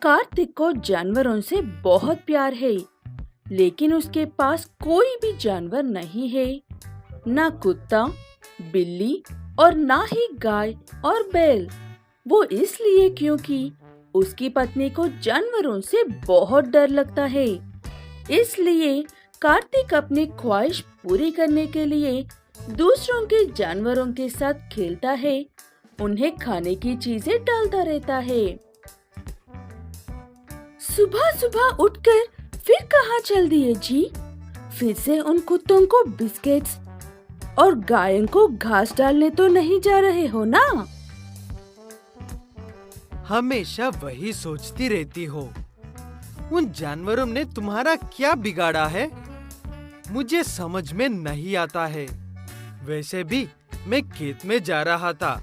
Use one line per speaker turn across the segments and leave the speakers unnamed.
कार्तिक को जानवरों से बहुत प्यार है, लेकिन उसके पास कोई भी जानवर नहीं है। ना कुत्ता, बिल्ली और ना ही गाय और बैल। वो इसलिए क्योंकि उसकी पत्नी को जानवरों से बहुत डर लगता है। इसलिए कार्तिक अपनी ख्वाहिश पूरी करने के लिए दूसरों के जानवरों के साथ खेलता है, उन्हें खाने की चीजें डालता रहता है। सुबह सुबह उठकर फिर कहाँ चल दिए जी? फिर से उन कुत्तों को बिस्किट्स और गायों को घास डालने तो नहीं जा रहे हो ना?
हमेशा वही सोचती रहती हो। उन जानवरों ने तुम्हारा क्या बिगाड़ा है? मुझे समझ में नहीं आता है। वैसे भी मैं खेत में जा रहा था।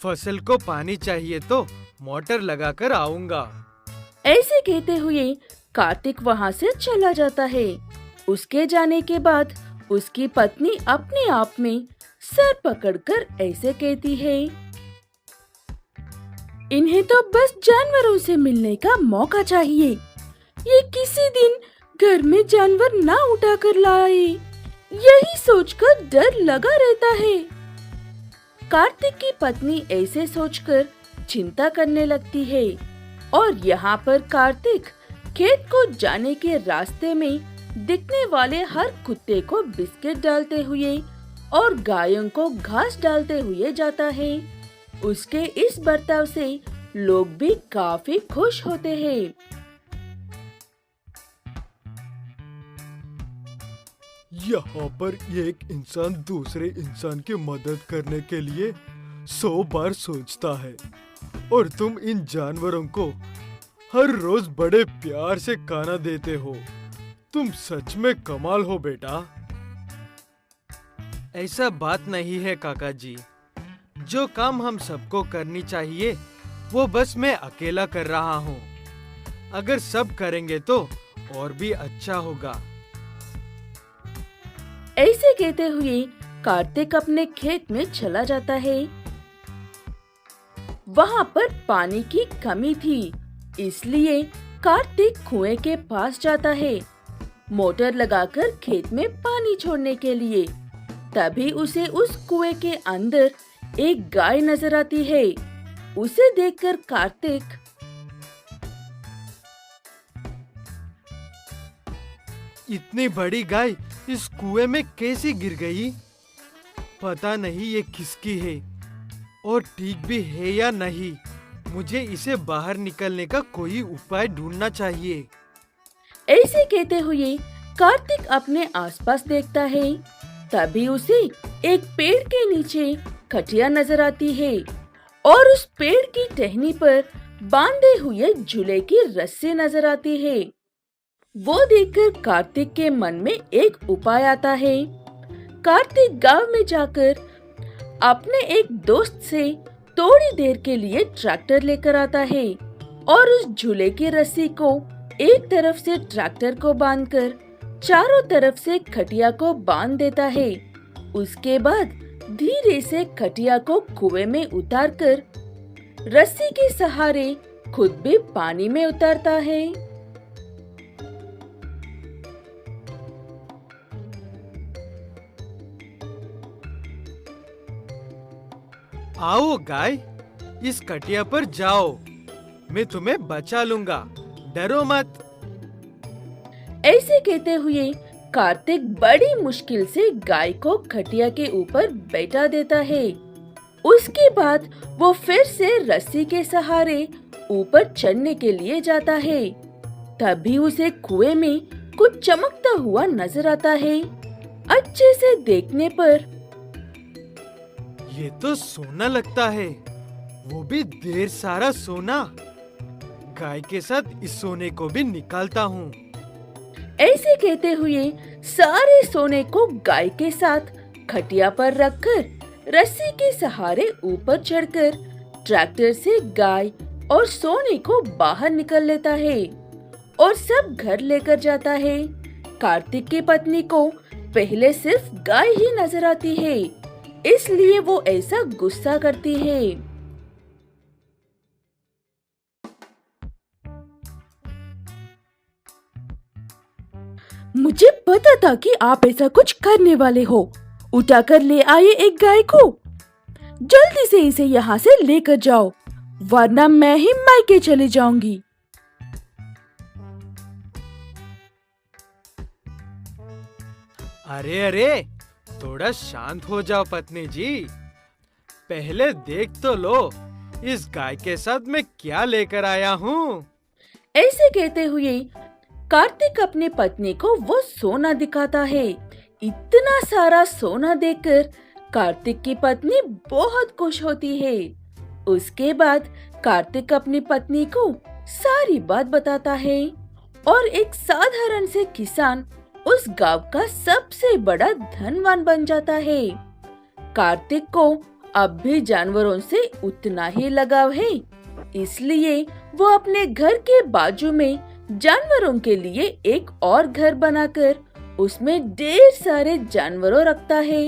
फसल को पानी चाहिए तो मोटर लगाकर आऊंगा।
ऐसे कहते हुए कार्तिक वहाँ से चला जाता है। उसके जाने के बाद उसकी पत्नी अपने आप में सर पकड़कर ऐसे कहती है, इन्हें तो बस जानवरों से मिलने का मौका चाहिए। ये किसी दिन घर में जानवर ना उठा कर लाए, यही सोचकर डर लगा रहता है। कार्तिक की पत्नी ऐसे सोचकर चिंता करने लगती है और यहाँ पर कार्तिक खेत को जाने के रास्ते में दिखने वाले हर कुत्ते को बिस्किट डालते हुए और गायों को घास डालते हुए जाता है। उसके इस बर्ताव से लोग भी काफी खुश होते हैं।
यहाँ पर एक इंसान दूसरे इंसान की मदद करने के लिए 100 बार सोचता है, और तुम इन जानवरों को हर रोज बड़े प्यार से खाना देते हो। तुम सच में कमाल हो बेटा।
ऐसा बात नहीं है काका जी। जो काम हम सबको करनी चाहिए वो बस मैं अकेला कर रहा हूँ। अगर सब करेंगे तो और भी अच्छा होगा।
ऐसे कहते हुए कार्तिक अपने खेत में चला जाता है। वहाँ पर पानी की कमी थी, इसलिए कार्तिक कुएं के पास जाता है मोटर लगाकर खेत में पानी छोड़ने के लिए। तभी उसे उस कुएं के अंदर एक गाय नजर आती है। उसे देखकर कार्तिक,
इतनी बड़ी गाय इस कुएं में कैसे गिर गई? पता नहीं ये किसकी है और ठीक भी है या नहीं। मुझे इसे बाहर निकलने का कोई उपाय ढूंढना चाहिए।
ऐसे कहते हुए कार्तिक अपने आसपास देखता है। तभी उसे एक पेड़ के नीचे खटिया नजर आती है और उस पेड़ की टहनी पर बांधे हुए झूले की रस्सी नजर आती है। वो देखकर कार्तिक के मन में एक उपाय आता है। कार्तिक गांव में जाकर अपने एक दोस्त से थोड़ी देर के लिए ट्रैक्टर लेकर आता है और उस झूले की रस्सी को एक तरफ से ट्रैक्टर को बांधकर चारों तरफ से खटिया को बांध देता है। उसके बाद धीरे से खटिया को कुएं में उतारकर रस्सी के सहारे खुद भी पानी में उतरता है।
आओ गाय, इस खटिया पर जाओ। मैं तुम्हें बचा लूंगा, डरो मत।
ऐसे कहते हुए कार्तिक बड़ी मुश्किल से गाय को खटिया के ऊपर बैठा देता है। उसके बाद वो फिर से रस्सी के सहारे ऊपर चढ़ने के लिए जाता है। तभी उसे कुएं में कुछ चमकता हुआ नजर आता है। अच्छे से देखने पर
ये तो सोना लगता है, वो भी ढेर सारा सोना। गाय के साथ इस सोने को भी निकालता हूँ।
ऐसे कहते हुए सारे सोने को गाय के साथ खटिया पर रखकर रस्सी के सहारे ऊपर चढ़कर ट्रैक्टर से गाय और सोने को बाहर निकल लेता है और सब घर लेकर जाता है। कार्तिक की पत्नी को पहले सिर्फ गाय ही नजर आती है, इसलिए वो ऐसा गुस्सा करती है। मुझे पता था कि आप ऐसा कुछ करने वाले हो। उठाकर ले आइए एक गाय को। जल्दी से इसे यहाँ से लेकर जाओ, वरना मैं ही मायके चली जाऊंगी।
अरे अरे, थोड़ा शांत हो जाओ पत्नी जी। पहले देख तो लो, इस गाय के साथ मैं क्या लेकर आया हूँ।
ऐसे कहते हुए कार्तिक अपने पत्नी को वो सोना दिखाता है। इतना सारा सोना देखकर कार्तिक की पत्नी बहुत खुश होती है। उसके बाद कार्तिक अपनी पत्नी को सारी बात बताता है और एक साधारण से किसान उस गांव का सबसे बड़ा धनवान बन जाता है। कार्तिक को अब भी जानवरों से उतना ही लगाव है, इसलिए वो अपने घर के बाजू में जानवरों के लिए एक और घर बनाकर उसमें ढेर सारे जानवरों रखता है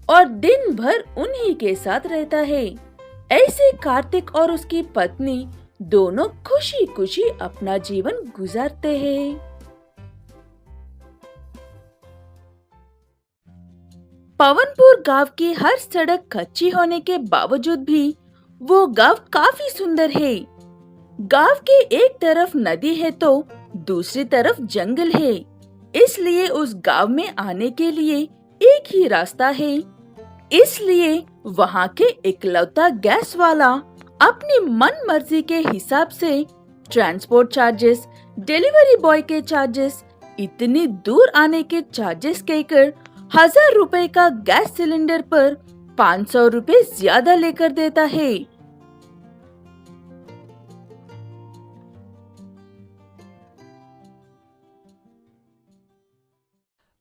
और दिन भर उन्हीं के साथ रहता है। ऐसे कार्तिक और उसकी पत्नी दोनों खुशी खुशी अपना जीवन गुजारते हैं। पवनपुर गांव की हर सड़क कच्ची होने के बावजूद भी वो गांव काफी सुंदर है। गांव के एक तरफ नदी है तो दूसरी तरफ जंगल है, इसलिए उस गांव में आने के लिए एक ही रास्ता है। इसलिए वहाँ के इकलौता गैस वाला अपनी मन मर्जी के हिसाब से ट्रांसपोर्ट चार्जेस, डिलीवरी बॉय के चार्जेस, इतनी दूर आने के चार्जेस कहकर 1000 रुपए का गैस सिलेंडर पर 500 रुपए ज्यादा लेकर देता है।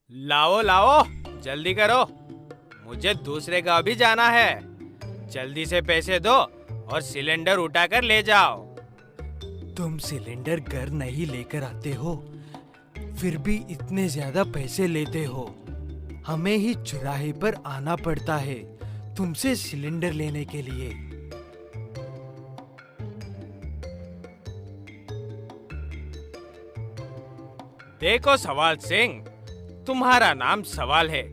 लाओ लाओ, जल्दी करो, मुझे दूसरे गांव भी जाना है। जल्दी से पैसे दो और सिलेंडर उठाकर ले जाओ। तुम सिलेंडर घर नहीं लेकर आते हो, फिर भी इतने ज्यादा पैसे लेते हो। हमें ही चौराहे पर आना पड़ता है तुमसे सिलेंडर लेने के लिए। देखो सवाल सिंह, तुम्हारा नाम सवाल है,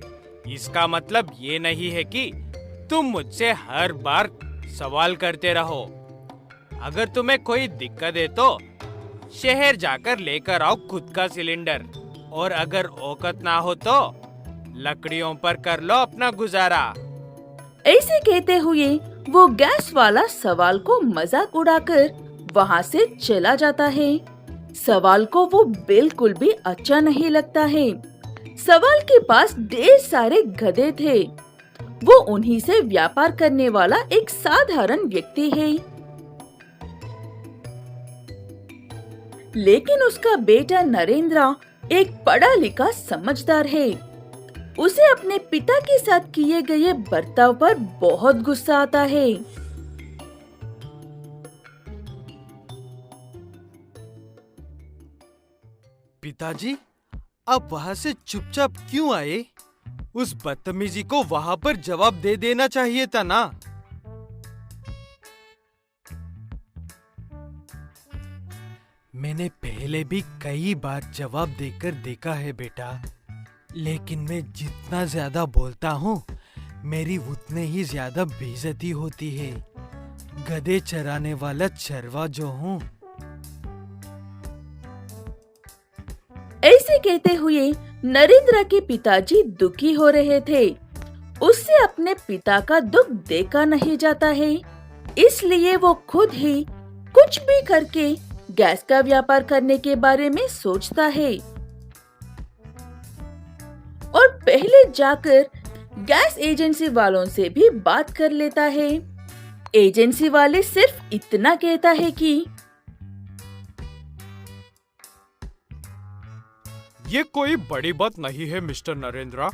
इसका मतलब ये नहीं है कि तुम मुझसे हर बार सवाल करते रहो। अगर तुम्हें कोई दिक्कत है तो शहर जाकर लेकर आओ खुद का सिलेंडर, और अगर औकात ना हो तो लकड़ियों पर कर लो अपना गुजारा।
ऐसे कहते हुए वो गैस वाला सवाल को मजाक उड़ाकर वहाँ से चला जाता है। सवाल को वो बिल्कुल भी अच्छा नहीं लगता है। सवाल के पास ढेर सारे गधे थे। वो उन्हीं से व्यापार करने वाला एक साधारण व्यक्ति है। लेकिन उसका बेटा नरेंद्र एक पढ़ा लिखा समझदार है। उसे अपने पिता के साथ किए गए बर्ताव पर बहुत गुस्सा आता है।
पिताजी, आप वहाँ से चुपचाप क्यों आए? उस बदतमीजी को वहाँ पर जवाब दे देना चाहिए था ना। मैंने पहले भी कई बार जवाब देकर देखा है बेटा, लेकिन मैं जितना ज्यादा बोलता हूँ मेरी उतने ही ज्यादा बेइज्जती होती है। गधे चराने वाला चरवा जो हूँ।
ऐसे कहते हुए नरेंद्र के पिताजी दुखी हो रहे थे। उससे अपने पिता का दुख देखा नहीं जाता है, इसलिए वो खुद ही कुछ भी करके गैस का व्यापार करने के बारे में सोचता है और पहले जाकर गैस एजेंसी वालों से भी बात कर लेता है। एजेंसी वाले सिर्फ इतना कहता है कि
ये कोई बड़ी बात नहीं है मिस्टर नरेंद्र।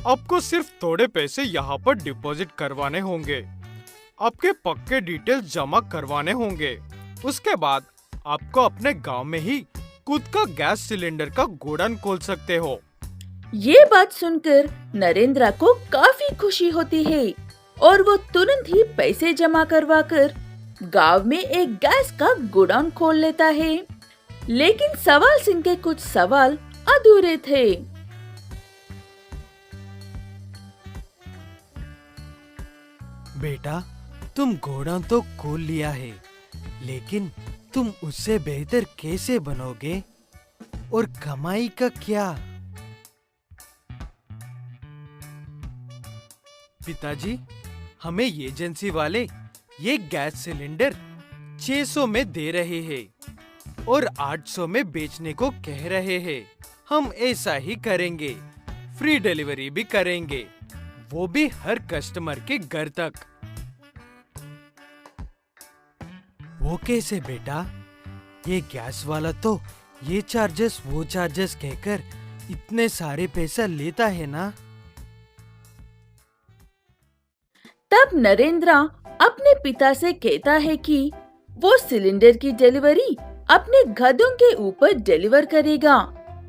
आपको सिर्फ थोड़े पैसे यहाँ पर डिपॉजिट करवाने होंगे, आपके पक्के डिटेल्स जमा करवाने होंगे। उसके बाद आपको अपने गांव में ही खुद का गैस सिलेंडर का गोडाउन खोल सकते हो।
ये बात सुनकर नरेंद्र को काफी खुशी होती है और वो तुरंत ही पैसे जमा करवाकर गांव में एक गैस का गोडाउन खोल लेता है। लेकिन सवाल सिंह के कुछ सवाल अधूरे थे।
बेटा, तुम घोड़ा तो खोल लिया है, लेकिन तुम उससे बेहतर कैसे बनोगे? और कमाई का क्या? पिताजी, हमें एजेंसी वाले ये गैस सिलेंडर 600 में दे रहे हैं और 800 में बेचने को कह रहे हैं। हम ऐसा ही करेंगे, फ्री डिलीवरी भी करेंगे, वो भी हर कस्टमर के घर तक। वो कैसे बेटा? ये गैस वाला तो ये चार्जेस वो चार्जेस कहकर इतने सारे पैसा लेता है ना।
तब नरेंद्र अपने पिता से कहता है कि वो सिलेंडर की डिलीवरी अपने गधों के ऊपर डिलीवर करेगा।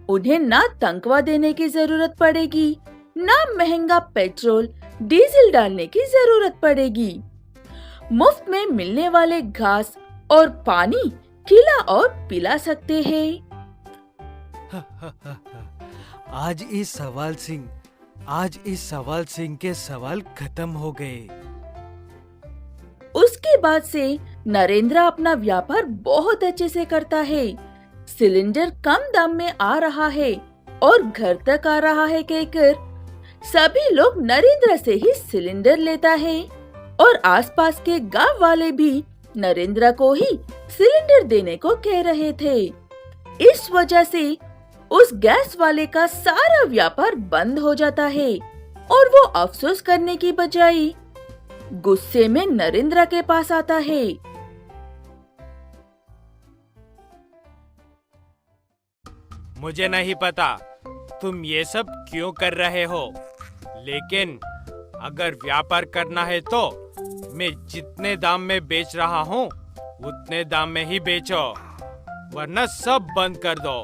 उन्हें ना तनख्वाह देने की जरूरत पड़ेगी, ना महंगा पेट्रोल डीजल डालने की जरूरत पड़ेगी। मुफ्त में मिलने वाले घास और पानी खिला और पिला सकते हैं।
आज इस सवाल सिंह के सवाल खत्म हो गए।
उसके बाद से नरेंद्र अपना व्यापार बहुत अच्छे से करता है। सिलेंडर कम दाम में आ रहा है और घर तक आ रहा है कहकर सभी लोग नरेंद्र से ही सिलेंडर लेता है और आसपास के गांव वाले भी नरेंद्र को ही सिलेंडर देने को कह रहे थे। इस वजह से उस गैस वाले का सारा व्यापार बंद हो जाता है और वो अफसोस करने की बजाय गुस्से में नरेंद्र के पास आता है।
मुझे नहीं पता तुम ये सब क्यों कर रहे हो, लेकिन अगर व्यापार करना है तो मैं जितने दाम में बेच रहा हूँ उतने दाम में ही बेचो, वरना सब बंद कर दो।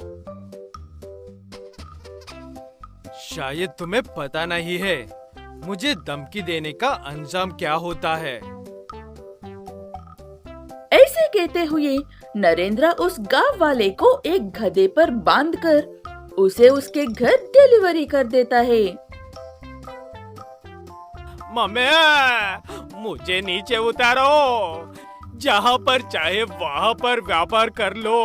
शायद तुम्हें पता नहीं है मुझे धमकी देने का अंजाम क्या होता है।
ऐसे कहते हुए नरेंद्र उस गांव वाले को एक गधे पर बांधकर उसे उसके घर डिलीवरी कर देता है।
मम्मी, मुझे नीचे उतारो, जहाँ पर चाहे वहाँ पर व्यापार कर लो।